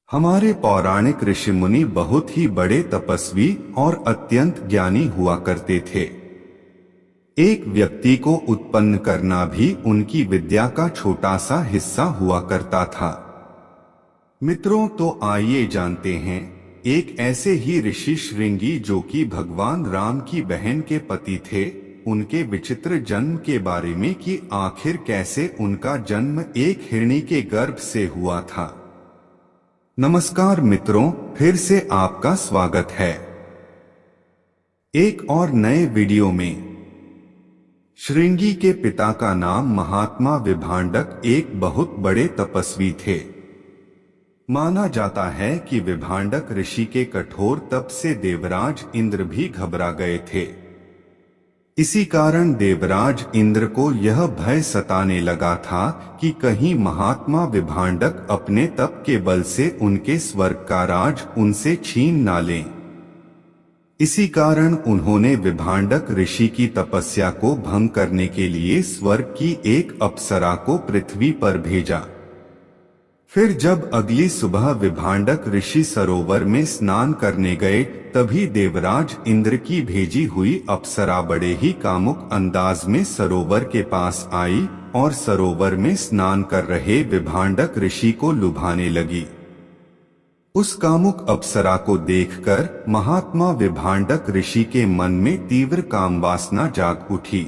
हमारे पौराणिक ऋषि मुनि बहुत ही बड़े तपस्वी और अत्यंत ज्ञानी हुआ करते थे। एक व्यक्ति को उत्पन्न करना भी उनकी विद्या का छोटा सा हिस्सा हुआ करता था। मित्रों, तो आइए जानते हैं एक ऐसे ही ऋषि श्रृंगी जो कि भगवान राम की बहन के पति थे, उनके विचित्र जन्म के बारे में कि आखिर कैसे उनका जन्म एक हिरणी के गर्भ से हुआ था। नमस्कार मित्रों, फिर से आपका स्वागत है एक और नए वीडियो में। श्रृंगी के पिता का नाम महात्मा विभांडक एक बहुत बड़े तपस्वी थे। माना जाता है कि विभांडक ऋषि के कठोर तप से देवराज इंद्र भी घबरा गए थे। इसी कारण देवराज इंद्र को यह भय सताने लगा था कि कहीं महात्मा विभांडक अपने तप के बल से उनके स्वर्ग का राज उनसे छीन ना लें। इसी कारण उन्होंने विभांडक ऋषि की तपस्या को भंग करने के लिए स्वर्ग की एक अप्सरा को पृथ्वी पर भेजा। फिर जब अगली सुबह विभांडक ऋषि सरोवर में स्नान करने गए, तभी देवराज इंद्र की भेजी हुई अप्सरा बड़े ही कामुक अंदाज में सरोवर के पास आई और सरोवर में स्नान कर रहे विभांडक ऋषि को लुभाने लगी। उस कामुक अप्सरा को देखकर महात्मा विभांडक ऋषि के मन में तीव्र काम वासना जाग उठी,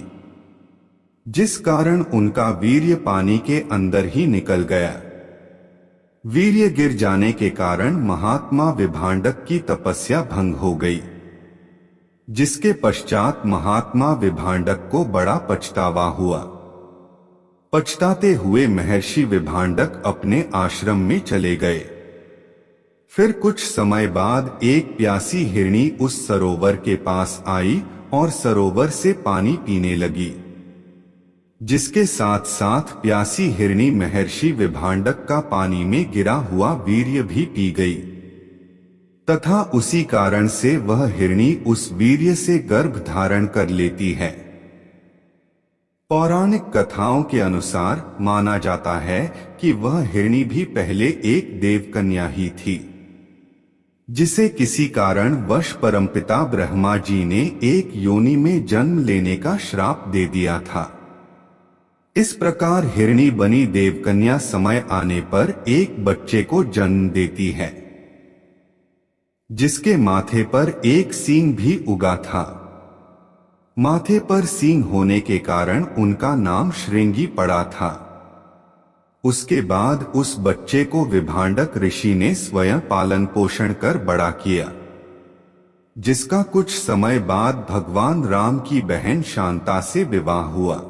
जिस कारण उनका वीर्य पानी के अंदर ही निकल गया। वीर्य गिर जाने के कारण महात्मा विभांडक की तपस्या भंग हो गई, जिसके पश्चात महात्मा विभांडक को बड़ा पछतावा हुआ। पछताते हुए महर्षि विभांडक अपने आश्रम में चले गए। फिर कुछ समय बाद एक प्यासी हिरणी उस सरोवर के पास आई और सरोवर से पानी पीने लगी, जिसके साथ साथ प्यासी हिरणी महर्षि विभांडक का पानी में गिरा हुआ वीर्य भी पी गई तथा उसी कारण से वह हिरणी उस वीर्य से गर्भ धारण कर लेती है। पौराणिक कथाओं के अनुसार माना जाता है कि वह हिरणी भी पहले एक देवकन्या ही थी, जिसे किसी कारण वश परमपिता ब्रह्मा जी ने एक योनि में जन्म लेने का श्राप दे दिया था। इस प्रकार हिरणी बनी देवकन्या समय आने पर एक बच्चे को जन्म देती है, जिसके माथे पर एक सींग भी उगा था। माथे पर सींग होने के कारण उनका नाम श्रृंगी पड़ा था। उसके बाद उस बच्चे को विभांडक ऋषि ने स्वयं पालन पोषण कर बड़ा किया, जिसका कुछ समय बाद भगवान राम की बहन शांता से विवाह हुआ।